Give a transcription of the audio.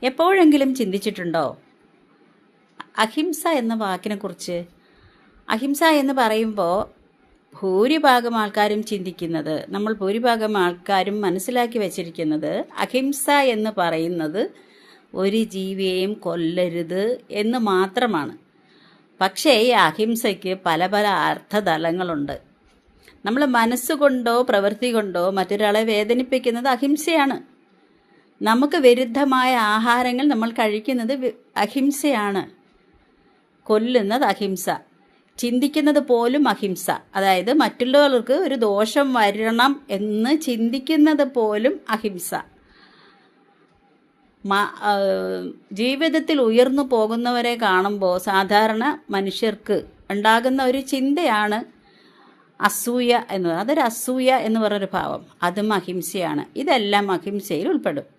എപ്പോഴെങ്കിലും ചിന്തിച്ചിട്ടുണ്ടോ അഹിംസ എന്ന വാക്കിനെക്കുറിച്ച്? അഹിംസ എന്ന് പറയുമ്പോൾ ഭൂരിഭാഗം ആൾക്കാരും ചിന്തിക്കുന്നത്, നമ്മൾ ഭൂരിഭാഗം ആൾക്കാരും മനസ്സിലാക്കി വച്ചിരിക്കുന്നത്, അഹിംസ എന്ന് പറയുന്നത് ഒരു ജീവിയെയും കൊല്ലരുത് എന്ന് മാത്രമാണ്. പക്ഷേ ഈ അഹിംസയ്ക്ക് പല പല അർത്ഥതലങ്ങളുണ്ട്. നമ്മൾ മനസ്സുകൊണ്ടോ പ്രവൃത്തി കൊണ്ടോ മറ്റൊരാളെ വേദനിപ്പിക്കുന്നത് അഹിംസയാണ്. നമുക്ക് വിരുദ്ധമായ ആഹാരങ്ങൾ നമ്മൾ കഴിക്കുന്നത് അഹിംസയാണ്. കൊല്ലുന്നത് അഹിംസ. ചിന്തിക്കുന്നത് പോലും അഹിംസ. അതായത് മറ്റുള്ളവർക്ക് ഒരു ദോഷം വരണം എന്ന് ചിന്തിക്കുന്നത് പോലും അഹിംസ. ജീവിതത്തിൽ ഉയർന്നു പോകുന്നവരെ കാണുമ്പോൾ സാധാരണ മനുഷ്യർക്ക് ഉണ്ടാകുന്ന ഒരു ചിന്തയാണ് അസൂയ എന്ന് പറയുന്നത്. അതൊരു അസൂയ എന്ന് പറഞ്ഞൊരു ഭാവം, അതും അഹിംസയാണ്. ഇതെല്ലാം അഹിംസയിൽ ഉൾപ്പെടും.